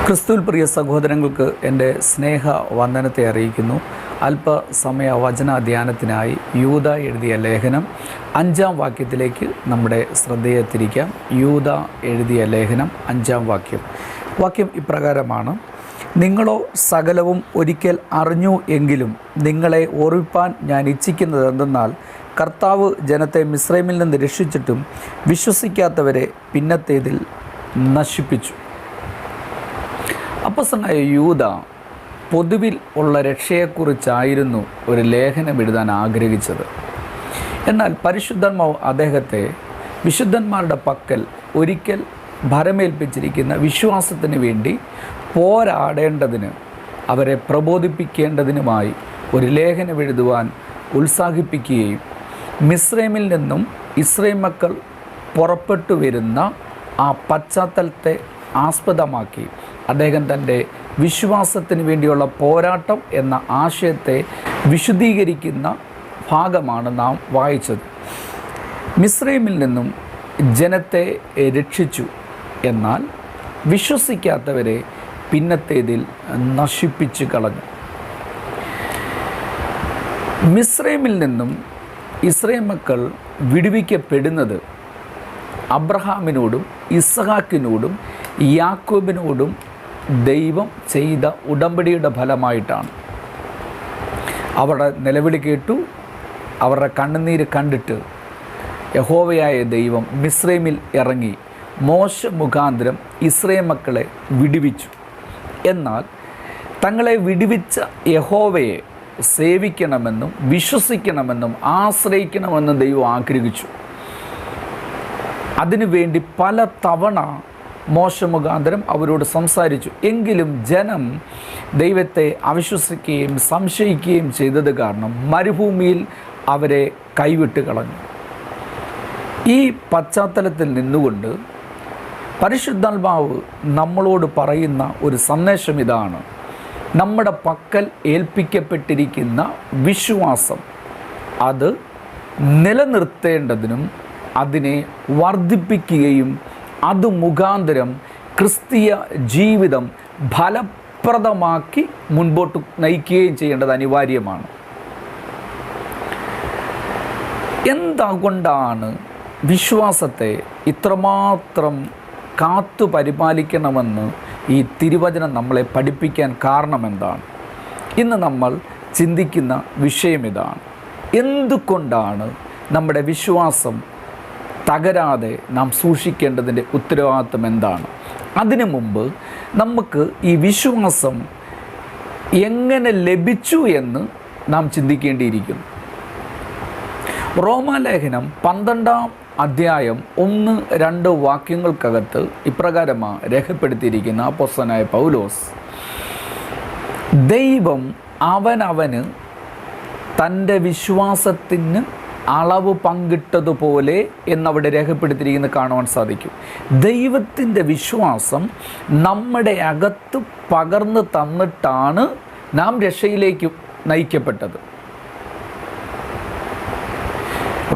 ക്രിസ്തുവിൽ പ്രിയ സഹോദരങ്ങൾക്ക് എൻ്റെ സ്നേഹ വന്ദനത്തെ അറിയിക്കുന്നു. അല്പസമയ വചന ധ്യാനത്തിനായി യൂദ എഴുതിയ ലേഖനം 5-ാം വാക്യത്തിലേക്ക് നമ്മുടെ ശ്രദ്ധയെ തിരിക്കാം. യൂദ എഴുതിയ ലേഖനം 5-ാം വാക്യം ഇപ്രകാരമാണ്: നിങ്ങളോ സകലവും ഒരിക്കൽ അറിഞ്ഞു എങ്കിലും നിങ്ങളെ ഓർമ്മിപ്പാൻ ഞാൻ ഇച്ഛിക്കുന്നത് എന്തെന്നാൽ, കർത്താവ് ജനത്തെ മിസ്രൈമിൽ നിന്ന് രക്ഷിച്ചിട്ടും വിശ്വസിക്കാത്തവരെ പിന്നത്തേതിൽ നശിപ്പിച്ചു. അപ്പോസ്തലനായ യൂദ പൊതുവിൽ ഉള്ള രക്ഷയെക്കുറിച്ചായിരുന്നു ഒരു ലേഖനം എഴുതാൻ ആഗ്രഹിച്ചത്. എന്നാൽ പരിശുദ്ധാത്മാവ് അദ്ദേഹത്തെ വിശുദ്ധന്മാരുടെ പക്കൽ ഒരിക്കൽ ഭരമേൽപ്പിച്ചിരിക്കുന്ന വിശ്വാസത്തിന് വേണ്ടി പോരാടേണ്ടതിന്, അവരെ പ്രബോധിപ്പിക്കേണ്ടതിനുമായി ഒരു ലേഖനം എഴുതുവാൻ ഉത്സാഹിപ്പിക്കുകയും മിസ്രൈമിൽ നിന്നും ഇസ്രായേൽ മക്കൾ പുറപ്പെട്ടു വരുന്ന ആ പശ്ചാത്തലത്തെ ആസ്പദമാക്കി അദ്ദേഹം തൻ്റെ വിശ്വാസത്തിന് വേണ്ടിയുള്ള പോരാട്ടം എന്ന ആശയത്തെ വിശദീകരിക്കുന്ന ഭാഗമാണ് നാം വായിച്ചത്. മിസ്രൈമിൽ നിന്നും ജനത്തെ രക്ഷിച്ചു, എന്നാൽ വിശ്വസിക്കാത്തവരെ പിന്നത്തേതിൽ നശിപ്പിച്ചു കളഞ്ഞു. മിസ്രൈമിൽ നിന്നും ഇസ്രായേൽ മക്കൾ വിടുവിക്കപ്പെടുന്നത് അബ്രഹാമിനോടും ഇസ്ഹാക്കിനോടും യാക്കോബിനോടും ദൈവം ചെയ്ത ഉടമ്പടിയുടെ ഫലമായിട്ടാണ്. അവരുടെ നിലവിളി കേട്ടു, അവരുടെ കണ്ണുനീര് കണ്ടിട്ട് യഹോവയായ ദൈവം മിസ്രൈമിൽ ഇറങ്ങി മോശ മുഖാന്തരം ഇസ്രായേൽ മക്കളെ വിടുവിച്ചു. എന്നാൽ തങ്ങളെ വിടുവിച്ച യഹോവയെ സേവിക്കണമെന്നും വിശ്വസിക്കണമെന്നും ആശ്രയിക്കണമെന്നും ദൈവം ആഗ്രഹിച്ചു. അതിനുവേണ്ടി പല തവണ മോശ മുഖാന്തരം അവരോട് സംസാരിച്ചു. എങ്കിലും ജനം ദൈവത്തെ അവിശ്വസിക്കുകയും സംശയിക്കുകയും ചെയ്തത് കാരണം മരുഭൂമിയിൽ അവരെ കൈവിട്ട് കളഞ്ഞു. ഈ പശ്ചാത്തലത്തിൽ നിന്നുകൊണ്ട് പരിശുദ്ധാത്മാവ് നമ്മളോട് പറയുന്ന ഒരു സന്ദേശം ഇതാണ്: നമ്മുടെ പക്കൽ ഏൽപ്പിക്കപ്പെട്ടിരിക്കുന്ന വിശ്വാസം അത് നിലനിർത്തേണ്ടതിനും അതിനെ വർദ്ധിപ്പിക്കുകയും അത് മുഖാന്തരം ക്രിസ്തീയ ജീവിതം ഫലപ്രദമാക്കി മുൻപോട്ട് നയിക്കുകയും ചെയ്യേണ്ടത് അനിവാര്യമാണ്. എന്തുകൊണ്ടാണ് വിശ്വാസത്തെ ഇത്രമാത്രം കാത്തു പരിപാലിക്കണമെന്ന് ഈ തിരുവചനം നമ്മളെ പഠിപ്പിക്കാൻ കാരണമെന്താണ്? ഇന്ന് നമ്മൾ ചിന്തിക്കുന്ന വിഷയം ഇതാണ്. എന്തുകൊണ്ടാണ് നമ്മുടെ വിശ്വാസം തകരാതെ നാം സൂക്ഷിക്കേണ്ടതിൻ്റെ ഉത്തരവാദിത്വം എന്താണ്? അതിനു മുമ്പ് നമുക്ക് ഈ വിശ്വാസം എങ്ങനെ ലഭിച്ചു എന്ന് നാം ചിന്തിക്കേണ്ടിയിരിക്കുന്നു. റോമാലേഖനം 12-ാം അധ്യായം 1-2 വാക്യങ്ങൾക്കകത്ത് ഇപ്രകാരമാണ് രേഖപ്പെടുത്തിയിരിക്കുന്ന അപ്പോസ്തലനായ പൗലോസ്: ദൈവം അവനവന് തൻ്റെ വിശ്വാസത്തിന് അളവ് പങ്കിട്ടതുപോലെ എന്നവിടെ രേഖപ്പെടുത്തിയിരിക്കുന്നത് കാണുവാൻ സാധിക്കും. ദൈവത്തിൻ്റെ വിശ്വാസം നമ്മുടെ അകത്ത് പകർന്നു തന്നിട്ടാണ് നാം രക്ഷയിലേക്ക് നയിക്കപ്പെട്ടത്.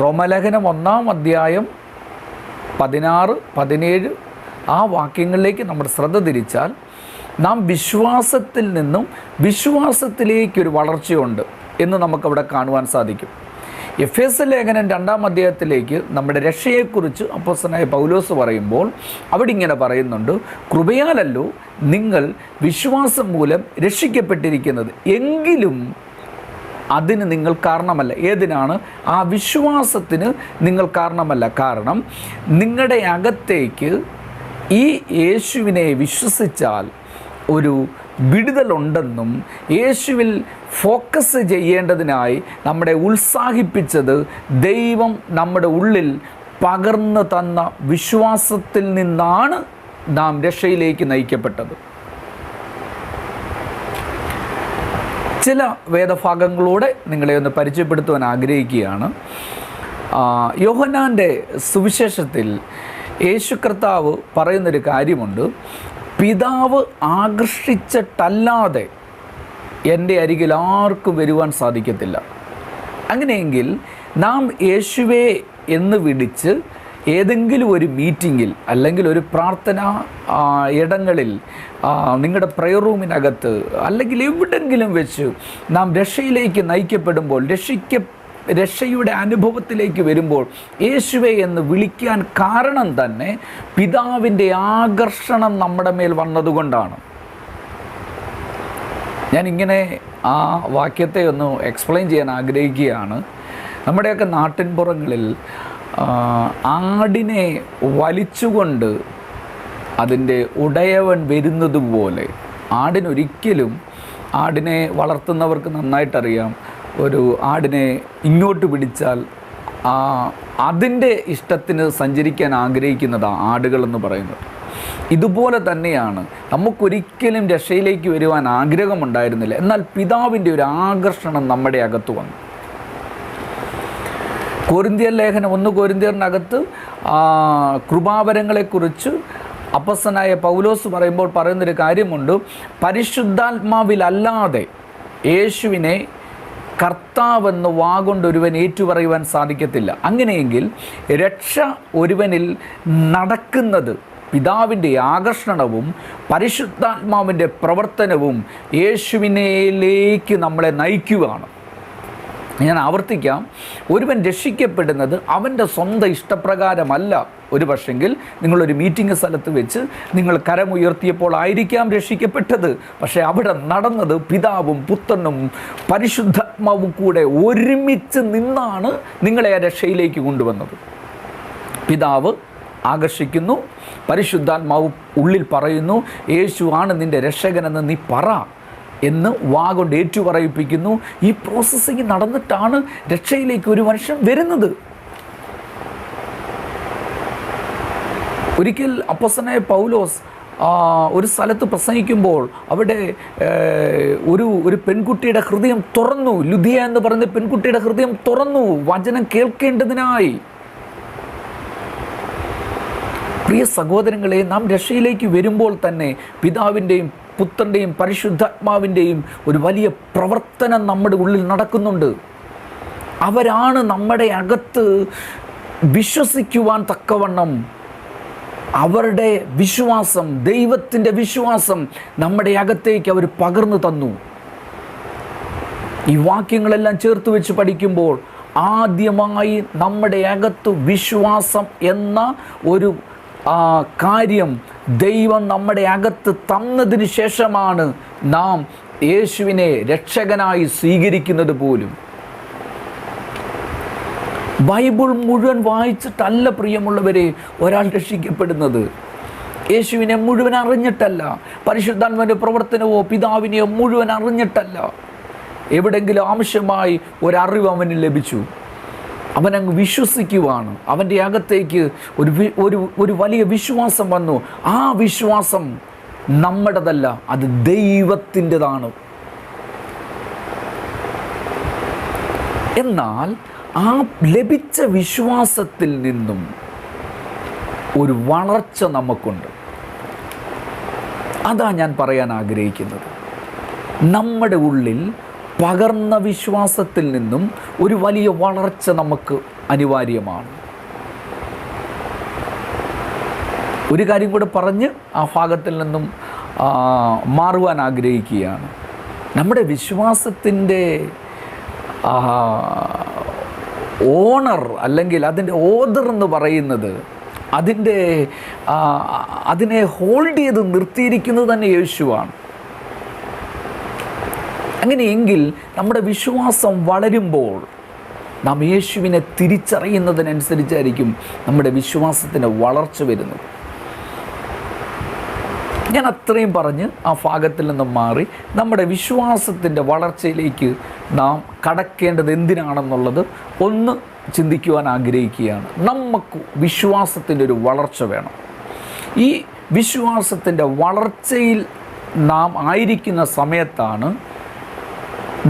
റോമാലേഖനം 1-ാം അധ്യായം 16-17 ആ വാക്യങ്ങളിലേക്ക് നമ്മുടെ ശ്രദ്ധ തിരിച്ചാൽ നാം വിശ്വാസത്തിൽ നിന്നും വിശ്വാസത്തിലേക്കൊരു വളർച്ചയുണ്ട് എന്ന് നമുക്കവിടെ കാണുവാൻ സാധിക്കും. എഫേസ്യ ലേഖനം 2-ാം അധ്യായത്തിലേക്ക് നമ്മുടെ രക്ഷയെക്കുറിച്ച് അപ്പോസ്തലനായ പൗലോസ് പറയുമ്പോൾ അവിടെ ഇങ്ങനെ പറയുന്നുണ്ട്: കൃപയാലല്ലോ നിങ്ങൾ വിശ്വാസം മൂലം രക്ഷിക്കപ്പെട്ടിരിക്കുന്നത്, എങ്കിലും അതിന് നിങ്ങൾ കാരണമല്ല. ഏതിനാണ്? ആ വിശ്വാസത്തിന് നിങ്ങൾ കാരണമല്ല. കാരണം നിങ്ങളുടെ അകത്തേക്ക് ഈ യേശുവിനെ വിശ്വസിച്ചാൽ ഒരു വിടുതലുണ്ടെന്നും യേശുവിൽ ഫോക്കസ് ചെയ്യേണ്ടതിനായി നമ്മളെ ഉത്സാഹിപ്പിച്ചത് ദൈവം നമ്മുടെ ഉള്ളിൽ പകർന്നു തന്ന വിശ്വാസത്തിൽ നിന്നാണ് നാം രക്ഷയിലേക്ക് നയിക്കപ്പെട്ടത്. ചില വേദഭാഗങ്ങളൂടെ നിങ്ങളെ ഒന്ന് പരിചയപ്പെടുത്തുവാൻ ആഗ്രഹിക്കുകയാണ്. യോഹന്നാൻ്റെ സുവിശേഷത്തിൽ യേശു കർത്താവ് പറയുന്നൊരു കാര്യമുണ്ട്: പിതാവ് ആകർഷിച്ചിട്ടല്ലാതെ എൻ്റെ അരികിൽ ആർക്കും വരുവാൻ സാധിക്കത്തില്ല. അങ്ങനെയെങ്കിൽ നാം യേശുവേ എന്ന് വിളിച്ച് ഏതെങ്കിലും ഒരു മീറ്റിങ്ങിൽ അല്ലെങ്കിൽ ഒരു പ്രാർത്ഥന ഇടങ്ങളിൽ, നിങ്ങളുടെ പ്രയർ റൂമിനകത്ത് അല്ലെങ്കിൽ എവിടെങ്കിലും വെച്ച് നാം രക്ഷയിലേക്ക് നയിക്കപ്പെടുമ്പോൾ, രക്ഷയുടെ അനുഭവത്തിലേക്ക് വരുമ്പോൾ യേശുവേ എന്ന് വിളിക്കാൻ കാരണം തന്നെ പിതാവിൻ്റെ ആകർഷണം നമ്മുടെ മേൽ വന്നതുകൊണ്ടാണ്. ഞാനിങ്ങനെ ആ വാക്യത്തെ ഒന്ന് എക്സ്പ്ലെയിൻ ചെയ്യാൻ ആഗ്രഹിക്കുകയാണ്. നമ്മുടെയൊക്കെ നാട്ടിൻപുറങ്ങളിൽ ആടിനെ വലിച്ചുകൊണ്ട് അതിൻ്റെ ഉടയവൻ വരുന്നത് പോലെ, ആടിനെ വളർത്തുന്നവർക്ക് നന്നായിട്ടറിയാം, ഒരു ആടിനെ ഇങ്ങോട്ട് പിടിച്ചാൽ അതിൻ്റെ ഇഷ്ടത്തിന് സഞ്ചരിക്കാൻ ആഗ്രഹിക്കുന്നതാണ് ആടുകളെന്ന് പറയുന്നത്. ഇതുപോലെ തന്നെയാണ് നമുക്കൊരിക്കലും രക്ഷയിലേക്ക് വരുവാൻ ആഗ്രഹമുണ്ടായിരുന്നില്ല, എന്നാൽ പിതാവിൻ്റെ ഒരു ആകർഷണം നമ്മുടെ അകത്ത് വന്നു. കൊരിന്ത്യർ ലേഖനം 1 കൊരിന്ത്യറിനകത്ത് കൃപാവരങ്ങളെക്കുറിച്ച് അപ്പോസ്തലനായ പൗലോസ് പറയുന്നൊരു കാര്യമുണ്ട്. പരിശുദ്ധാത്മാവിലല്ലാതെ യേശുവിനെ കർത്താവെന്ന് വാഗൊണ്ട് ഒരുവൻ ഏറ്റുപറയുവാൻ സാധിക്കത്തില്ല. അങ്ങനെയെങ്കിൽ രക്ഷ ഒരുവനിൽ നടക്കുന്നത് പിതാവിൻ്റെ ആകർഷണവും പരിശുദ്ധാത്മാവിൻ്റെ പ്രവർത്തനവും യേശുവിനേലേക്ക് നമ്മളെ നയിക്കുകയാണ്. ഞാൻ ആവർത്തിക്കാം, ഒരുവൻ രക്ഷിക്കപ്പെടുന്നത് അവൻ്റെ സ്വന്തം ഇഷ്ടപ്രകാരമല്ല. ഒരു പക്ഷെങ്കിൽ നിങ്ങളൊരു മീറ്റിംഗ് സ്ഥലത്ത് വെച്ച് നിങ്ങൾ കരമുയർത്തിയപ്പോൾ ആയിരിക്കാം രക്ഷിക്കപ്പെട്ടത്. പക്ഷേ അവിടെ നടന്നത് പിതാവും പുത്രനും പരിശുദ്ധാത്മാവും കൂടെ ഒരുമിച്ച് നിന്നാണ് നിങ്ങളെ ആ രക്ഷയിലേക്ക് കൊണ്ടുവന്നത്. പിതാവ് ആകർഷിക്കുന്നു, പരിശുദ്ധാത്മാവ് ഉള്ളിൽ പറയുന്നു, യേശു ആണ് നിൻ്റെ രക്ഷകനെന്ന് നീ പറ എന്ന് വാഗൊണ്ട് ഏറ്റുപറയിപ്പിക്കുന്നു. ഈ പ്രോസസ്സിങ് നടന്നിട്ടാണ് രക്ഷയിലേക്ക് ഒരു മനുഷ്യൻ വരുന്നത്. ഒരിക്കൽ അപ്പോസ്തലനായ പൗലോസ് ഒരു സ്ഥലത്ത് പ്രസംഗിക്കുമ്പോൾ അവിടെ ഒരു പെൺകുട്ടിയുടെ ഹൃദയം തുറന്നു. ലുദിയ എന്ന് പറയുന്ന പെൺകുട്ടിയുടെ ഹൃദയം തുറന്നു വചനം കേൾക്കേണ്ടതിനായി. പ്രിയ സഹോദരങ്ങളെ, നാം രക്ഷയിലേക്ക് വരുമ്പോൾ തന്നെ പിതാവിൻ്റെയും പുത്രൻ്റെയും പരിശുദ്ധാത്മാവിൻ്റെയും ഒരു വലിയ പ്രവർത്തനം നമ്മുടെ ഉള്ളിൽ നടക്കുന്നുണ്ട്. അവരാണ് നമ്മുടെ അകത്ത് വിശ്വസിക്കുവാൻ തക്കവണ്ണം അവരുടെ വിശ്വാസം, ദൈവത്തിൻ്റെ വിശ്വാസം നമ്മുടെ അകത്തേക്ക് അവർ പകർന്നു തന്നു. ഈ വാക്യങ്ങളെല്ലാം ചേർത്ത് വെച്ച് പഠിക്കുമ്പോൾ ആദ്യമായി നമ്മുടെ അകത്ത് വിശ്വാസം എന്ന ഒരു കാര്യം ദൈവം നമ്മുടെ അകത്ത് തന്നതിന് ശേഷമാണ് നാം യേശുവിനെ രക്ഷകനായി സ്വീകരിക്കുന്നത് പോലും. ബൈബിൾ മുഴുവൻ വായിച്ചിട്ടല്ല പ്രിയമുള്ളവരെ ഒരാൾ രക്ഷിക്കപ്പെടുന്നത്. യേശുവിനെ മുഴുവൻ അറിഞ്ഞിട്ടല്ല, പരിശുദ്ധാത്മാവിൻ്റെ പ്രവർത്തനമോ പിതാവിനെയോ മുഴുവൻ അറിഞ്ഞിട്ടല്ല. എവിടെങ്കിലും ആവശ്യമായി ഒരറിവ് അവന് ലഭിച്ചു, അവനങ്ങ് വിശ്വസിക്കുവാണ്. അവൻ്റെ അകത്തേക്ക് ഒരു വലിയ വിശ്വാസം വന്നു. ആ വിശ്വാസം നമ്മുടേതല്ല, അത് ദൈവത്തിൻ്റെതാണ്. എന്നാൽ ആ ലഭിച്ച വിശ്വാസത്തിൽ നിന്നും ഒരു വളർച്ച നമുക്കുണ്ട്. അതാ ഞാൻ പറയാൻ ആഗ്രഹിക്കുന്നത്. നമ്മുടെ ഉള്ളിൽ പകർന്ന വിശ്വാസത്തിൽ നിന്നും ഒരു വലിയ വളർച്ച നമുക്ക് അനിവാര്യമാണ്. ഒരു കാര്യം കൂടെ പറഞ്ഞ് ആ ഭാഗത്തിൽ നിന്നും മാറുവാൻ ആഗ്രഹിക്കുകയാണ്. നമ്മുടെ വിശ്വാസത്തിൻ്റെ ഓണർ അല്ലെങ്കിൽ അതിൻ്റെ ഓദർ എന്ന് പറയുന്നത്, അതിനെ ഹോൾഡ് ചെയ്ത് നിർത്തിയിരിക്കുന്നത് തന്നെ യേശുവാണ്. അങ്ങനെയെങ്കിൽ നമ്മുടെ വിശ്വാസം വളരുമ്പോൾ നാം യേശുവിനെ തിരിച്ചറിയുന്നതിനനുസരിച്ചായിരിക്കും നമ്മുടെ വിശ്വാസത്തിൻ്റെ വളർച്ച വരുന്നത്. ഞാൻ അത്രയും പറഞ്ഞ് ആ ഭാഗത്തിൽ നിന്നും മാറി നമ്മുടെ വിശ്വാസത്തിൻ്റെ വളർച്ചയിലേക്ക് നാം കടക്കേണ്ടത് എന്തിനാണെന്നുള്ളത് ഒന്ന് ചിന്തിക്കുവാൻ ആഗ്രഹിക്കുകയാണ്. നമുക്ക് വിശ്വാസത്തിൻ്റെ ഒരു വളർച്ച വേണം. ഈ വിശ്വാസത്തിൻ്റെ വളർച്ചയിൽ നാം ആയിരിക്കുന്ന സമയത്താണ്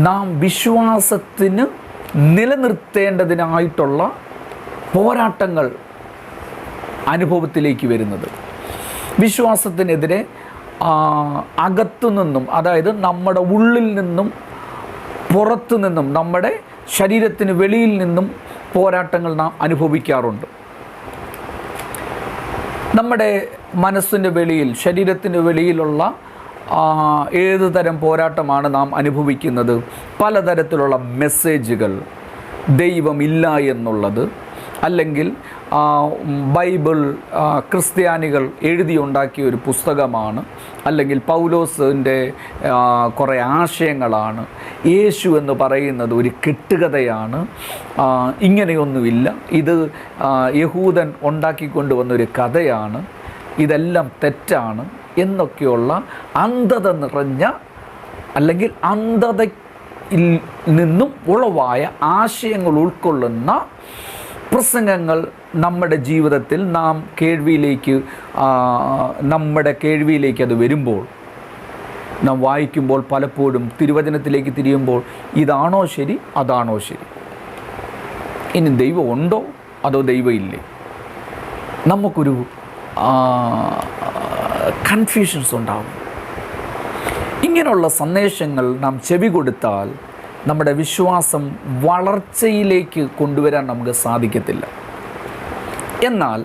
നാം വിശ്വാസത്തിന് നിലനിർത്തേണ്ടതിനായിട്ടുള്ള പോരാട്ടങ്ങൾ അനുഭവത്തിലേക്ക് വരുന്നത്. വിശ്വാസത്തിനെതിരെ അകത്തു നിന്നും, അതായത് നമ്മുടെ ഉള്ളിൽ നിന്നും പുറത്തു നിന്നും, നമ്മുടെ ശരീരത്തിന് വെളിയിൽ നിന്നും പോരാട്ടങ്ങൾ നാം അനുഭവിക്കാറുണ്ട്. നമ്മുടെ മനസ്സിൻ്റെ വെളിയിൽ, ശരീരത്തിൻ്റെ വെളിയിലുള്ള ഏത് തരം പോരാട്ടമാണ് നാം അനുഭവിക്കുന്നത്? പലതരത്തിലുള്ള മെസ്സേജുകൾ, ദൈവമില്ല എന്നുള്ളത്, അല്ലെങ്കിൽ ബൈബിൾ ക്രിസ്ത്യാനികൾ എഴുതിയുണ്ടാക്കിയ ഒരു പുസ്തകമാണ്, അല്ലെങ്കിൽ പൗലോസിൻ്റെ കുറേ ആശയങ്ങളാണ്, യേശു എന്ന് പറയുന്നത് ഒരു കെട്ടുകഥയാണ്, ഇങ്ങനെയൊന്നുമില്ല, ഇത് യഹൂദൻ ഉണ്ടാക്കിക്കൊണ്ടുവന്നൊരു കഥയാണ്, ഇതെല്ലാം തെറ്റാണ് എന്നൊക്കെയുള്ള അന്ധത നിറഞ്ഞ, അല്ലെങ്കിൽ അന്ധതയിൽ നിന്നും ഉളവായ ആശയങ്ങൾ ഉൾക്കൊള്ളുന്ന പ്രസംഗങ്ങൾ നമ്മുടെ ജീവിതത്തിൽ നമ്മുടെ കേൾവിയിലേക്ക് അത് വരുമ്പോൾ, നാം വായിക്കുമ്പോൾ പലപ്പോഴും തിരുവചനത്തിലേക്ക് തിരിയുമ്പോൾ ഇതാണോ ശരി, അതാണോ ശരി, ഇനി ദൈവം ഉണ്ടോ അതോ ദൈവം ഇല്ലേ, നമുക്കൊരു കൺഫ്യൂഷൻസ് ഉണ്ടാകും. ഇങ്ങനെയുള്ള സന്ദേശങ്ങൾ നാം ചെവി കൊടുത്താൽ നമ്മുടെ വിശ്വാസം വളർച്ചയിലേക്ക് കൊണ്ടുവരാൻ നമുക്ക് സാധിക്കത്തില്ല. എന്നാൽ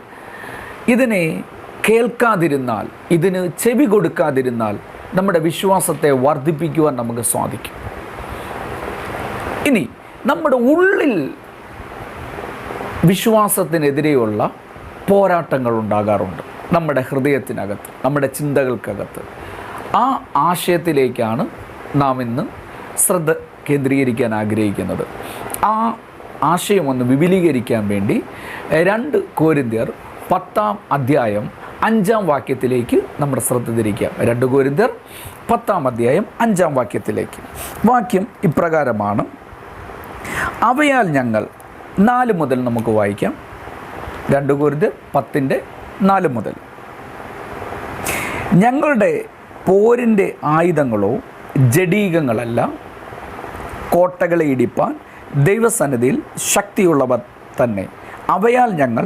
ഇതിനെ കേൾക്കാതിരുന്നാൽ, ഇതിന് ചെവി കൊടുക്കാതിരുന്നാൽ നമ്മുടെ വിശ്വാസത്തെ വർദ്ധിപ്പിക്കുവാൻ നമുക്ക് സാധിക്കും. ഇനി നമ്മുടെ ഉള്ളിൽ വിശ്വാസത്തിനെതിരെയുള്ള പോരാട്ടങ്ങൾ ഉണ്ടാകാറുണ്ട്. നമ്മുടെ ഹൃദയത്തിനകത്ത്, നമ്മുടെ ചിന്തകൾക്കകത്ത്. ആ ആശയത്തിലേക്കാണ് നാം ഇന്ന് ശ്രദ്ധ കേന്ദ്രീകരിക്കാൻ ആഗ്രഹിക്കുന്നത്. ആ ആശയം ഒന്ന് വിപുലീകരിക്കാൻ വേണ്ടി 2 കൊരിന്ത്യർ 10-ാം അധ്യായം 5-ാം വാക്യത്തിലേക്ക് നമ്മുടെ ശ്രദ്ധ തിരിക്കാം. 2 കൊരിന്ത്യർ 10-ാം അധ്യായം 5-ാം വാക്യത്തിലേക്ക്. വാക്യം ഇപ്രകാരമാണ്: അവയാൽ ഞങ്ങൾ, 4 മുതൽ നമുക്ക് വായിക്കാം. 2 കൊരിന്ത്യർ 10:4 മുതൽ. ഞങ്ങളുടെ പോരിൻ്റെ ആയുധങ്ങളോ ജഡീകങ്ങളല്ല, കോട്ടകളെ ഇടിപ്പാൻ ദൈവസന്നിധിയിൽ ശക്തിയുള്ളവ തന്നെ. അവയാൽ ഞങ്ങൾ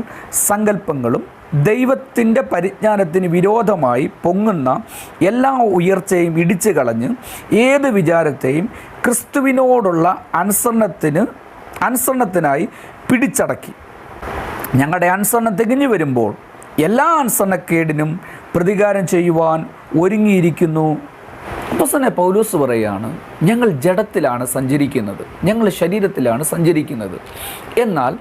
സങ്കല്പങ്ങളും ദൈവത്തിൻ്റെ പരിജ്ഞാനത്തിന് വിരോധമായി പൊങ്ങുന്ന എല്ലാ ഉയർച്ചയും ഇടിച്ചു കളഞ്ഞ് ഏത് വിചാരത്തെയും ക്രിസ്തുവിനോടുള്ള അനുസരണത്തിനായി പിടിച്ചടക്കി. ഞങ്ങളുടെ അനുസരണം തികഞ്ഞു വരുമ്പോൾ എല്ലാ അനുസരണക്കേടിനും പ്രതികാരം ചെയ്യുവാൻ ഒരുങ്ങിയിരിക്കുന്നു. അപ്പോസ്തലനായ പൗലോസ് പറയുകയാണ്, ഞങ്ങൾ ജഡത്തിലാണ് സഞ്ചരിക്കുന്നത്, ഞങ്ങൾ ശരീരത്തിലാണ് സഞ്ചരിക്കുന്നത്. എന്നാൽ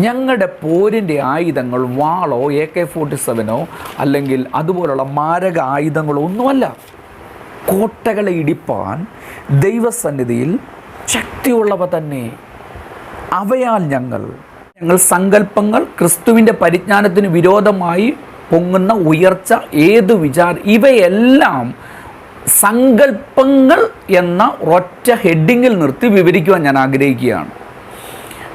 ഞങ്ങളുടെ പോരിൻ്റെ ആയുധങ്ങൾ വാളോ AK-47 അല്ലെങ്കിൽ അതുപോലുള്ള മാരക ആയുധങ്ങളോ ഒന്നുമല്ല. കോട്ടകളെ ഇടിപ്പാൻ ദൈവസന്നിധിയിൽ ശക്തിയുള്ളവ തന്നെ. അവയാൽ ഞങ്ങൾ സങ്കല്പങ്ങൾ, ക്രിസ്തുവിൻ്റെ പരിജ്ഞാനത്തിന് വിരോധമായി പൊങ്ങുന്ന ഉയർച്ച, ഏത് ഇവയെല്ലാം സങ്കല്പങ്ങൾ എന്ന ഒറ്റ ഹെഡിങ്ങിൽ നിർത്തി വിവരിക്കുവാൻ ഞാൻ ആഗ്രഹിക്കുകയാണ്.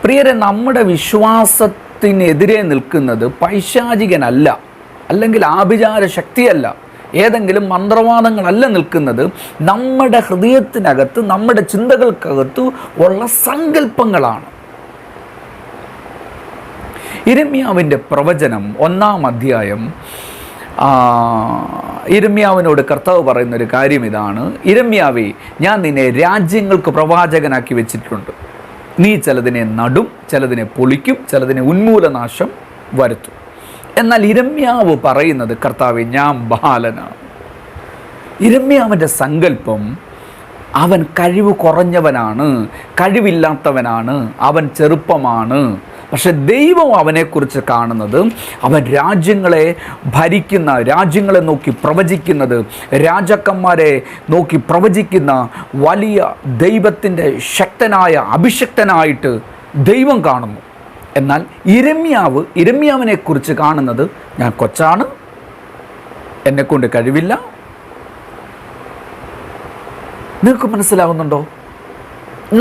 പ്രിയരെ, നമ്മുടെ വിശ്വാസത്തിനെതിരെ നിൽക്കുന്നത് പൈശാചികനല്ല, അല്ലെങ്കിൽ ആഭിചാര ശക്തിയല്ല, ഏതെങ്കിലും മന്ത്രവാദങ്ങളല്ല നിൽക്കുന്നത്. നമ്മുടെ ഹൃദയത്തിനകത്ത്, നമ്മുടെ ചിന്തകൾക്കകത്ത് ഉള്ള സങ്കല്പങ്ങളാണ്. യിരെമ്യാവിൻ്റെ പ്രവചനം 1-ാം അധ്യായം, യിരെമ്യാവിനോട് കർത്താവ് പറയുന്നൊരു കാര്യം ഇതാണ്: യിരെമ്യാവേ, ഞാൻ നിന്നെ രാജ്യങ്ങൾക്ക് പ്രവാചകനാക്കി വെച്ചിട്ടുണ്ട്. നീ ചിലതിനെ നടും, ചിലതിനെ പൊളിക്കും, ചിലതിനെ ഉന്മൂലനാശം വരുത്തും. എന്നാൽ യിരെമ്യാവ് പറയുന്നത്, കർത്താവേ, ഞാൻ ബാലനാണ്. യിരെമ്യാവിൻ്റെ സങ്കല്പം, അവൻ കഴിവ് കുറഞ്ഞവനാണ്, കഴിവില്ലാത്തവനാണ്, അവൻ ചെറുപ്പമാണ്. പക്ഷെ ദൈവം അവനെക്കുറിച്ച് കാണുന്നത്, അവൻ രാജ്യങ്ങളെ ഭരിക്കുന്ന, രാജ്യങ്ങളെ നോക്കി പ്രവചിക്കുന്നത്, രാജാക്കന്മാരെ നോക്കി പ്രവചിക്കുന്ന വലിയ ദൈവത്തിൻ്റെ ശക്തനായ, അഭിഷക്തനായിട്ട് ദൈവം കാണുന്നു. എന്നാൽ യിരെമ്യാവിനെക്കുറിച്ച് കാണുന്നത്, ഞാൻ കൊച്ചാണ്, എന്നെക്കൊണ്ട് കഴിവില്ല. നിങ്ങൾക്ക് മനസ്സിലാകുന്നുണ്ടോ?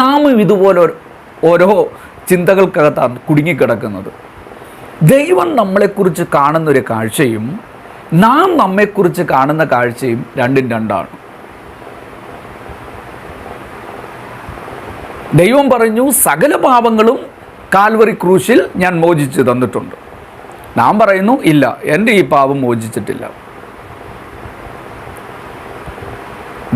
നാമും ഇതുപോലെ ഓരോ ചിന്തകൾക്കകത്താണ് കുടുങ്ങിക്കിടക്കുന്നത്. ദൈവം നമ്മളെക്കുറിച്ച് കാണുന്നൊരു കാഴ്ചയും നാം നമ്മെക്കുറിച്ച് കാണുന്ന കാഴ്ചയും രണ്ടും രണ്ടാണ്. ദൈവം പറഞ്ഞു, സകല പാപങ്ങളും കാൽവറി ക്രൂശിൽ ഞാൻ മോചിച്ച് തന്നിട്ടുണ്ട്. നാം പറയുന്നു, ഇല്ല, എൻ്റെ ഈ പാപം മോചിച്ചിട്ടില്ല.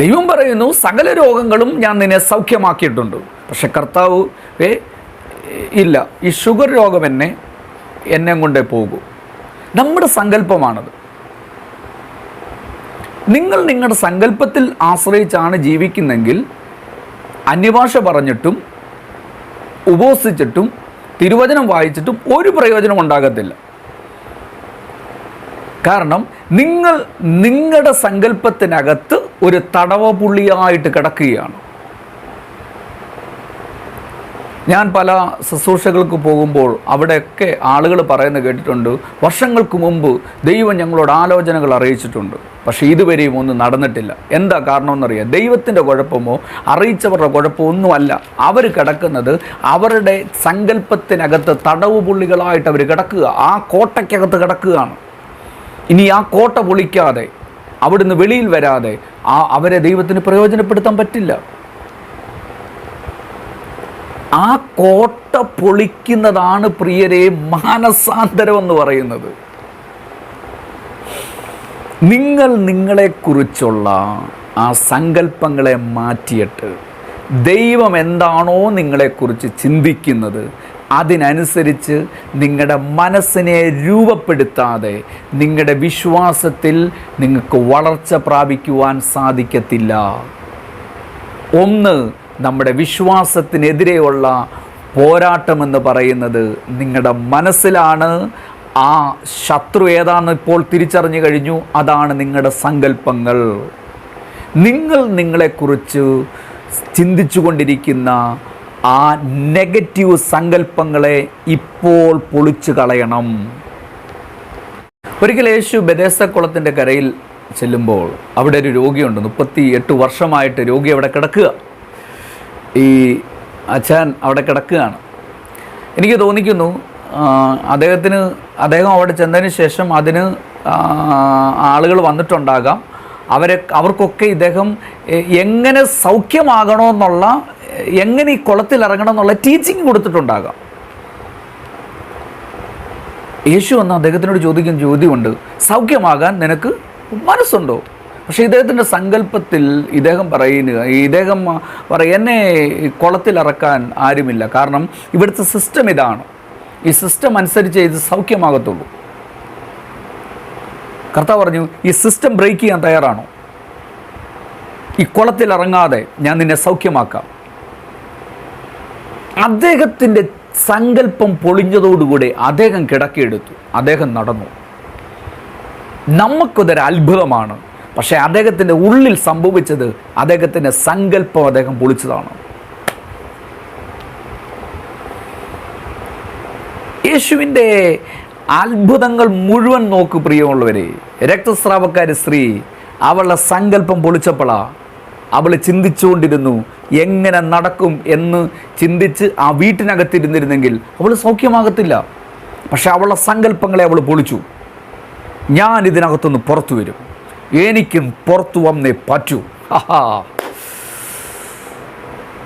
ദൈവം പറയുന്നു, സകല രോഗങ്ങളും ഞാൻ നിന്നെ സൗഖ്യമാക്കിയിട്ടുണ്ട്. പക്ഷെ കർത്താവ് ഇല്ല, ഈ ഷുഗർ രോഗം എന്നെ കൊണ്ടേ പോകൂ. നമ്മുടെ സങ്കല്പമാണത്. നിങ്ങൾ നിങ്ങളുടെ സങ്കല്പത്തിൽ ആശ്രയിച്ചാണ് ജീവിക്കുന്നെങ്കിൽ അന്യഭാഷ പറഞ്ഞിട്ടും ഉപവസിച്ചിട്ടും തിരുവചനം വായിച്ചിട്ടും ഒരു പ്രയോജനം ഉണ്ടാകത്തില്ല. കാരണം നിങ്ങൾ നിങ്ങളുടെ സങ്കല്പത്തിനകത്ത് ഒരു തടവപുള്ളിയായിട്ട് കിടക്കുകയാണ്. ഞാൻ പല ശുശ്രൂഷകൾക്ക് പോകുമ്പോൾ അവിടെയൊക്കെ ആളുകൾ പറയുന്നത് കേട്ടിട്ടുണ്ട്, വർഷങ്ങൾക്ക് മുമ്പ് ദൈവം ഞങ്ങളോട് ആലോചനകൾ അറിയിച്ചിട്ടുണ്ട്, പക്ഷേ ഇതുവരെയും ഒന്നും നടന്നിട്ടില്ല. എന്താ കാരണമെന്നറിയാം? ദൈവത്തിൻ്റെ കുഴപ്പമോ അറിയിച്ചവരുടെ കുഴപ്പമോ ഒന്നുമല്ല. അവർ കിടക്കുന്നത് അവരുടെ സങ്കല്പത്തിനകത്ത് തടവ് പുള്ളികളായിട്ട് അവർ കിടക്കുക, ആ കോട്ടയ്ക്കകത്ത് കിടക്കുകയാണ്. ഇനി ആ കോട്ട പൊളിക്കാതെ അവിടുന്ന് വെളിയിൽ വരാതെ അവരെ ദൈവത്തിന് പ്രയോജനപ്പെടുത്താൻ പറ്റില്ല. ആ കോട്ട പൊളിക്കുന്നതാണ് പ്രിയരെ മാനസാന്തരം എന്ന് പറയുന്നത്. നിങ്ങൾ നിങ്ങളെക്കുറിച്ചുള്ള ആ സങ്കല്പങ്ങളെ മാറ്റിയിട്ട് ദൈവം എന്താണോ നിങ്ങളെക്കുറിച്ച് ചിന്തിക്കുന്നത് അതിനനുസരിച്ച് നിങ്ങളുടെ മനസ്സിനെ രൂപപ്പെടുത്താതെ നിങ്ങളുടെ വിശ്വാസത്തിൽ നിങ്ങൾക്ക് വളർച്ച പ്രാപിക്കുവാൻ സാധിക്കത്തില്ല. ഒന്ന്, നമ്മുടെ വിശ്വാസത്തിനെതിരെയുള്ള പോരാട്ടമെന്ന് പറയുന്നത് നിങ്ങളുടെ മനസ്സിലാണ്. ആ ശത്രു ഏതാണെന്ന് ഇപ്പോൾ തിരിച്ചറിഞ്ഞു കഴിഞ്ഞു. അതാണ് നിങ്ങളുടെ സങ്കല്പങ്ങൾ. നിങ്ങൾ നിങ്ങളെക്കുറിച്ച് ചിന്തിച്ചു കൊണ്ടിരിക്കുന്ന ആ നെഗറ്റീവ് സങ്കല്പങ്ങളെ ഇപ്പോൾ പൊളിച്ചു കളയണം. ഒരിക്കൽ യേശു ബെഥേസ്ദാക്കുളത്തിൻ്റെ കരയിൽ ചെല്ലുമ്പോൾ അവിടെ ഒരു രോഗിയുണ്ട്. 38 വർഷമായിട്ട് രോഗി അവിടെ കിടക്കുക. ഈ അച്ഛൻ അവിടെ കിടക്കുകയാണ്. എനിക്ക് തോന്നിക്കുന്നു അദ്ദേഹം അവിടെ ചെന്നതിന് ശേഷം അതിന് ആളുകൾ വന്നിട്ടുണ്ടാകാം. അവർക്കൊക്കെ ഇദ്ദേഹം എങ്ങനെ സൗഖ്യമാകണമെന്നുള്ള, എങ്ങനെ ഈ കുളത്തിൽ ഇറങ്ങണം എന്നുള്ള ടീച്ചിങ് കൊടുത്തിട്ടുണ്ടാകാം. യേശു വന്ന് അദ്ദേഹത്തിനോട് ചോദിക്കുന്ന ചോദ്യമുണ്ട്, സൗഖ്യമാകാൻ നിനക്ക് മനസ്സുണ്ടോ? പക്ഷേ ഇദ്ദേഹത്തിൻ്റെ സങ്കല്പത്തിൽ ഇദ്ദേഹം പറയും, എന്നെ കുളത്തിലിറക്കാൻ ആരുമില്ല. കാരണം ഇവിടുത്തെ സിസ്റ്റം ഇതാണ്, ഈ സിസ്റ്റം അനുസരിച്ച് ഇത് സൗഖ്യമാകത്തുള്ളൂ. കർത്താവ് പറഞ്ഞു, ഈ സിസ്റ്റം ബ്രേക്ക് ചെയ്യാൻ തയ്യാറാണോ? ഈ കുളത്തിലിറങ്ങാതെ ഞാൻ നിന്നെ സൗഖ്യമാക്കാം. അദ്ദേഹത്തിൻ്റെ സങ്കല്പം പൊളിഞ്ഞതോടുകൂടി അദ്ദേഹം കിടക്കിയെടുത്തു, അദ്ദേഹം നടന്നു. നമുക്കതൊരു അത്ഭുതമാണ്. പക്ഷേ അദ്ദേഹത്തിൻ്റെ ഉള്ളിൽ സംഭവിച്ചത് അദ്ദേഹത്തിൻ്റെ സങ്കല്പം അദ്ദേഹം പൊളിച്ചതാണ്. യേശുവിൻ്റെ അത്ഭുതങ്ങൾ മുഴുവൻ നോക്ക് പ്രിയമുള്ളവരെ. രക്തസ്രാവക്കാരി സ്ത്രീ അവളുടെ സങ്കല്പം പൊളിച്ചപ്പോഴാണ് അവൾ ചിന്തിച്ചുകൊണ്ടിരുന്നു എങ്ങനെ നടക്കും എന്ന് ചിന്തിച്ച് ആ വീട്ടിനകത്തിരുന്നിരുന്നെങ്കിൽ അവൾ സൗഖ്യമാകത്തില്ല. പക്ഷെ അവളുടെ സങ്കല്പങ്ങളെ അവൾ പൊളിച്ചു. ഞാൻ ഇതിനകത്തുനിന്ന് പുറത്തു വരും, എനിക്കും പുറത്തു വന്നേ പറ്റൂ.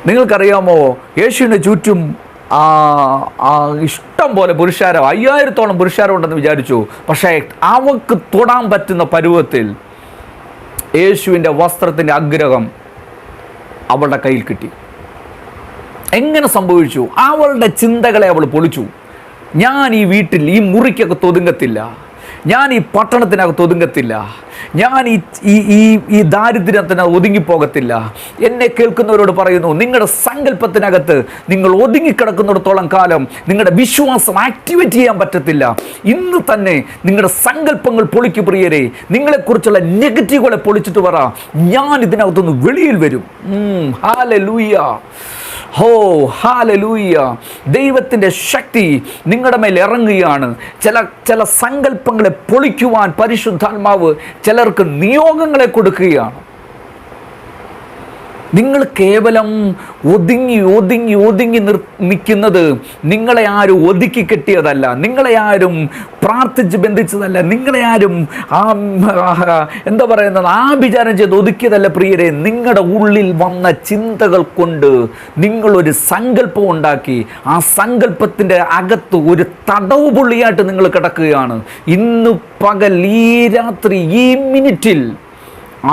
നിങ്ങൾക്കറിയാമോ, യേശുവിൻ്റെ ചുറ്റും ഇഷ്ടം പോലെ പുരുഷാരം, 5000-ഓളം പുരുഷാരം ഉണ്ടെന്ന് വിചാരിച്ചു. പക്ഷേ അവൾക്ക് തൊടാൻ പറ്റുന്ന പരുവത്തിൽ യേശുവിൻ്റെ വസ്ത്രത്തിൻ്റെ അഗ്രഹം അവളുടെ കയ്യിൽ കിട്ടി. എങ്ങനെ സംഭവിച്ചു? അവളുടെ ചിന്തകളെ അവൾ പൊളിച്ചു. ഞാൻ ഈ വീട്ടിൽ, ഈ മുറിക്കകത്ത് ഒതുങ്ങത്തില്ല, ഞാൻ ഈ പട്ടണത്തിനകത്ത് ഒതുങ്ങത്തില്ല, ഞാൻ ഈ ദാരിദ്ര്യത്തിന് ഒതുങ്ങിപ്പോകത്തില്ല. എന്നെ കേൾക്കുന്നവരോട് പറയുന്നു, നിങ്ങളുടെ സങ്കല്പത്തിനകത്ത് നിങ്ങൾ ഒതുങ്ങിക്കിടക്കുന്നിടത്തോളം കാലം നിങ്ങളുടെ വിശ്വാസം ആക്ടിവേറ്റ് ചെയ്യാൻ പറ്റത്തില്ല. ഇന്ന് തന്നെ നിങ്ങളുടെ സങ്കല്പങ്ങൾ പൊളിക്കു പ്രിയരെ. നിങ്ങളെക്കുറിച്ചുള്ള നെഗറ്റീവുകളെ പൊളിച്ചിട്ട് പറ, ഞാൻ ഇതിനകത്തുനിന്ന് വെളിയിൽ വരും. ഹല്ലേലൂയ, ഹോ ഹല്ലേലൂയ. ദൈവത്തിൻ്റെ ശക്തി നിങ്ങളുടെ മേൽ ഇറങ്ങുകയാണ്. ചില സങ്കല്പങ്ങളെ പൊളിക്കുവാൻ പരിശുദ്ധാത്മാവ് ചിലർക്ക് നിയോഗങ്ങളെ കൊടുക്കുകയാണ്. നിങ്ങൾ കേവലം ഒതുങ്ങി നിൽക്കുന്നത് നിങ്ങളെ ആരും ഒതുക്കി കെട്ടിയതല്ല, നിങ്ങളെ ആരും പ്രാർത്ഥിച്ച് ബന്ധിച്ചതല്ല, നിങ്ങളെ ആരും എന്താ പറയുന്നത് ആഭിചാരം ചെയ്ത് ഒതുക്കിയതല്ല പ്രിയരെ. നിങ്ങളുടെ ഉള്ളിൽ വന്ന ചിന്തകൾ കൊണ്ട് നിങ്ങളൊരു സങ്കല്പം ഉണ്ടാക്കി. ആ സങ്കല്പത്തിൻ്റെ അകത്ത് ഒരു തടവ് പുള്ളിയായിട്ട് നിങ്ങൾ കിടക്കുകയാണ്. ഇന്ന് പകൽ, ഈ രാത്രി, ഈ മിനിറ്റിൽ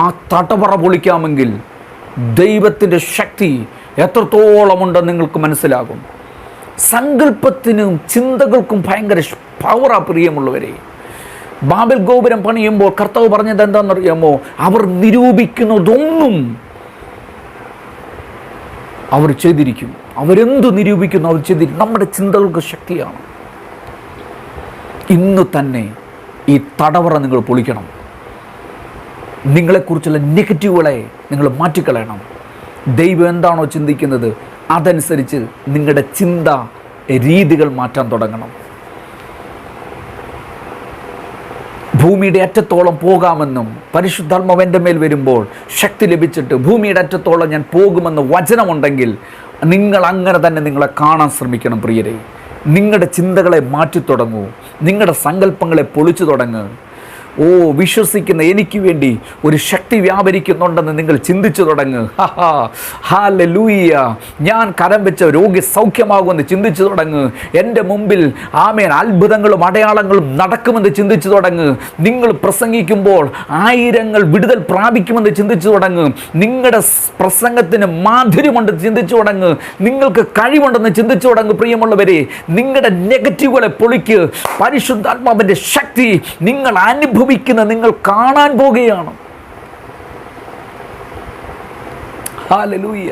ആ തടവറ പൊളിക്കാമെങ്കിൽ ദൈവത്തിൻ്റെ ശക്തി എത്രത്തോളമുണ്ടെന്ന് നിങ്ങൾക്ക് മനസ്സിലാകും. സങ്കല്പത്തിനും ചിന്തകൾക്കും ഭയങ്കര പവറാ പ്രിയമുള്ളവരെ. ബാബൽ ഗോപുരം പണിയുമ്പോൾ കർത്താവ് പറഞ്ഞത് എന്താണെന്നറിയാമോ? അവർ നിരൂപിക്കുന്നതൊന്നും അവർ ചെയ്തിരിക്കും. അവരെന്തു നിരൂപിക്കുന്നു അവർ ചെയ്തിരിക്കും. നമ്മുടെ ചിന്തകൾക്ക് ശക്തിയാണ്. ഇന്ന് തന്നെ ഈ തടവറ നിങ്ങൾ പൊളിക്കണം. നിങ്ങളെക്കുറിച്ചുള്ള നെഗറ്റീവുകളെ നിങ്ങൾ മാറ്റിക്കളയണം. ദൈവം എന്താണോ ചിന്തിക്കുന്നത് അതനുസരിച്ച് നിങ്ങളുടെ ചിന്ത രീതികൾ മാറ്റാൻ തുടങ്ങണം. ഭൂമിയുടെ അറ്റത്തോളം പോകാമെന്നും പരിശുദ്ധാത്മാവ് എൻ്റെ മേൽ വരുമ്പോൾ ശക്തി ലഭിച്ചിട്ട് ഭൂമിയുടെ അറ്റത്തോളം ഞാൻ പോകുമെന്ന് വചനമുണ്ടെങ്കിൽ നിങ്ങൾ അങ്ങനെ തന്നെ നിങ്ങളെ കാണാൻ ശ്രമിക്കണം പ്രിയരെ. നിങ്ങളുടെ ചിന്തകളെ മാറ്റി തുടങ്ങൂ. നിങ്ങളുടെ സങ്കല്പങ്ങളെ പൊളിച്ചു തുടങ്ങുക. വിശ്വസിക്കുന്ന എനിക്ക് വേണ്ടി ഒരു ശക്തി വ്യാപരിക്കുന്നുണ്ടെന്ന് നിങ്ങൾ ചിന്തിച്ചു തുടങ്ങുക. ഹല്ലേലൂയ, ഞാൻ കരം വെച്ച രോഗി സൗഖ്യമാകുമെന്ന് ചിന്തിച്ചു തുടങ്ങുക. എൻ്റെ മുമ്പിൽ ആമേൻ അത്ഭുതങ്ങളും അടയാളങ്ങളും നടക്കുമെന്ന് ചിന്തിച്ചു തുടങ്ങുക. നിങ്ങൾ പ്രസംഗിക്കുമ്പോൾ ആയിരങ്ങൾ വിടുതൽ പ്രാപിക്കുമെന്ന് ചിന്തിച്ചു തുടങ്ങുക. നിങ്ങളുടെ പ്രസംഗത്തിന് മാധുര്യമുണ്ടെന്ന് ചിന്തിച്ചു തുടങ്ങുക. നിങ്ങൾക്ക് കഴിവുണ്ടെന്ന് ചിന്തിച്ചു തുടങ്ങുക. പ്രിയമുള്ളവരെ, നിങ്ങളുടെ നെഗറ്റീവുകളെ പൊളിക്ക്. പരിശുദ്ധാത്മാവിൻ്റെ ശക്തി നിങ്ങൾ നിങ്ങൾ കാണാൻ പോകുകയാണ്. ഹല്ലേലൂയ.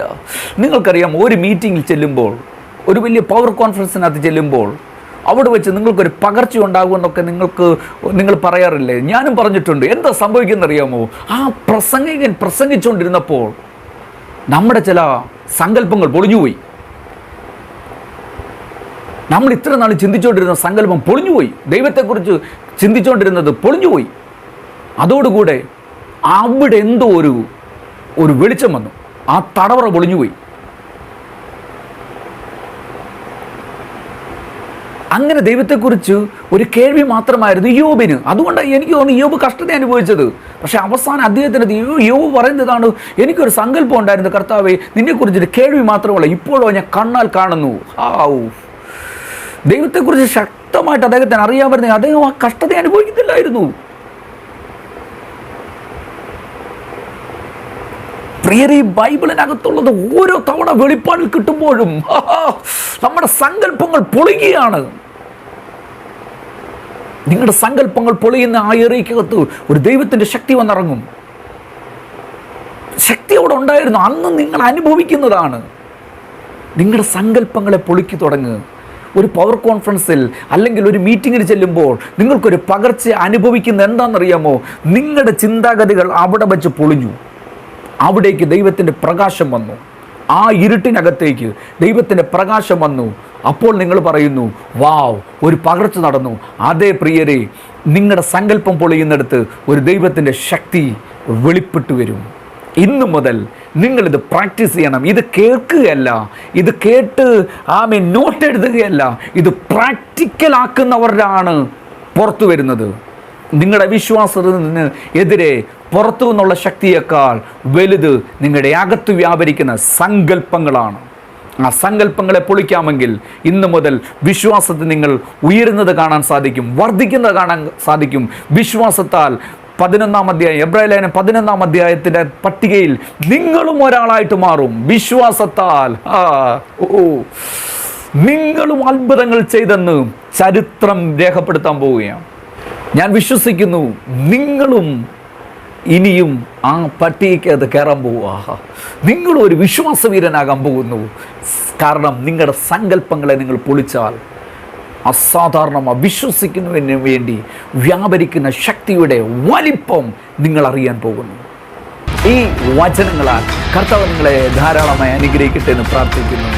നിങ്ങൾക്കറിയാം, ഒരു മീറ്റിങ്ങിൽ ചെല്ലുമ്പോൾ, ഒരു വലിയ പവർ കോൺഫറൻസിനകത്ത് ചെല്ലുമ്പോൾ അവിടെ വെച്ച് നിങ്ങൾക്കൊരു പകർച്ച ഉണ്ടാകുമെന്നൊക്കെ നിങ്ങൾ പറയാറില്ലേ? ഞാനും പറഞ്ഞിട്ടുണ്ട്. എന്താ സംഭവിക്കുന്നറിയാമോ? ആ പ്രസംഗികൻ പ്രസംഗിച്ചുകൊണ്ടിരുന്നപ്പോൾ നമ്മുടെ ചില സങ്കല്പങ്ങൾ പൊളിഞ്ഞുപോയി. നമ്മൾ ഇത്ര നാൾ ചിന്തിച്ചുകൊണ്ടിരുന്ന സങ്കല്പം പൊളിഞ്ഞുപോയി. ദൈവത്തെക്കുറിച്ച് ചിന്തിച്ചുകൊണ്ടിരുന്നത് പൊളിഞ്ഞുപോയി. അതോടുകൂടെ അവിടെ എന്തോ ഒരു വെളിച്ചം വന്നു. ആ തടവറ പൊളിഞ്ഞുപോയി. അങ്ങനെ ദൈവത്തെക്കുറിച്ച് ഒരു കേൾവി മാത്രമായിരുന്നു യോബിന്. അതുകൊണ്ടാണ് എനിക്ക് തോന്നുന്നു യോബ് കഷ്ടത അനുഭവിച്ചത്. പക്ഷെ അവസാനം അദ്ദേഹത്തിന് യോബ് പറയുന്നതാണ്, എനിക്കൊരു സങ്കല്പം ഉണ്ടായിരുന്നു കർത്താവേ, നിന്നെക്കുറിച്ചൊരു കേൾവി മാത്രമല്ല, ഇപ്പോഴോ ഞാൻ കണ്ണാൽ കാണുന്നു. ദൈവത്തെക്കുറിച്ച് ശക്തമായിട്ട് അദ്ദേഹത്തിന് അറിയാമായിരുന്നു. അദ്ദേഹം ആ കഷ്ടത അനുഭവിക്കുന്നില്ലായിരുന്നു. പ്രിയരെ, ഈ ബൈബിളിനകത്തുള്ളത് ഓരോ തവണ വെളിപ്പാടിൽ കിട്ടുമ്പോഴും നമ്മുടെ സങ്കല്പങ്ങൾ പൊളിയുകയാണ്. നിങ്ങളുടെ സങ്കല്പങ്ങൾ പൊളിയുന്ന ആ ഏറിയക്കകത്ത് ഒരു ദൈവത്തിൻ്റെ ശക്തി വന്നിറങ്ങും. ശക്തി അവിടെ ഉണ്ടായിരുന്നു. അന്ന് നിങ്ങൾ അനുഭവിക്കുന്നതാണ്. നിങ്ങളുടെ സങ്കല്പങ്ങളെ പൊളിക്കു തുടങ്ങുക. ഒരു പവർ കോൺഫറൻസിൽ അല്ലെങ്കിൽ ഒരു മീറ്റിങ്ങിൽ ചെല്ലുമ്പോൾ നിങ്ങൾക്കൊരു പകർച്ച അനുഭവിക്കുന്ന എന്താണെന്നറിയാമോ? നിങ്ങളുടെ ചിന്താഗതികൾ അവിടെ വെച്ച് പൊളിഞ്ഞു. അവിടേക്ക് ദൈവത്തിൻ്റെ പ്രകാശം വന്നു. ആ ഇരുട്ടിനകത്തേക്ക് ദൈവത്തിൻ്റെ പ്രകാശം വന്നു. അപ്പോൾ നിങ്ങൾ പറയുന്നു, വാവ്, ഒരു പകർച്ച നടന്നു. അതേ പ്രിയരെ, നിങ്ങളുടെ സങ്കല്പം പൊളിയുന്നിടത്ത് ഒരു ദൈവത്തിൻ്റെ ശക്തി വെളിപ്പെട്ടു വരും. ഇന്നു മുതൽ നിങ്ങളിത് പ്രാക്ടീസ് ചെയ്യണം. ഇത് കേൾക്കുകയല്ല, ഇത് കേട്ട് നോട്ട് എഴുതുകയല്ല, ഇത് പ്രാക്ടിക്കലാക്കുന്നവരാണ് പുറത്തു വരുന്നത്. നിങ്ങളുടെ വിശ്വാസത്തിന് എതിരെ പുറത്തു നിന്നുള്ള ശക്തിയേക്കാൾ വലുത് നിങ്ങളുടെ അകത്ത് വ്യാപരിക്കുന്ന സങ്കല്പങ്ങളാണ്. ആ സങ്കല്പങ്ങളെ പൊളിക്കാമെങ്കിൽ ഇന്നു മുതൽ വിശ്വാസത്തിൽ നിങ്ങൾ ഉയരുന്നത് കാണാൻ സാധിക്കും, വർദ്ധിക്കുന്നത് കാണാൻ സാധിക്കും. വിശ്വാസത്താൽ 11-ാം അധ്യായം, എബ്രായ ലേഖനം 11-ാം അധ്യായത്തിൻ്റെ പട്ടികയിൽ നിങ്ങളും ഒരാളായിട്ട് മാറും. വിശ്വാസത്താൽ നിങ്ങളും അത്ഭുതങ്ങൾ ചെയ്തെന്ന് ചരിത്രം രേഖപ്പെടുത്താൻ പോവുകയാണ്. ഞാൻ വിശ്വസിക്കുന്നു നിങ്ങളും ഇനിയും ആ പട്ടികയ്ക്കത് കയറാൻ പോവുക. നിങ്ങളും ഒരു വിശ്വാസവീരനാകാൻ പോകുന്നു. കാരണം നിങ്ങളുടെ സങ്കല്പങ്ങളെ നിങ്ങൾ പൊളിച്ചാൽ അസാധാരണമായി വിശ്വസിക്കുന്നതിന് വേണ്ടി വ്യാപരിക്കുന്ന ശക്തിയുടെ വലിപ്പം നിങ്ങൾ അറിയാൻ പോകുന്നു. ഈ വചനങ്ങളാൽ കർത്താവ് നിങ്ങളെ ധാരാളമായി അനുഗ്രഹിക്കട്ടെ എന്ന് പ്രാർത്ഥിക്കുന്നു.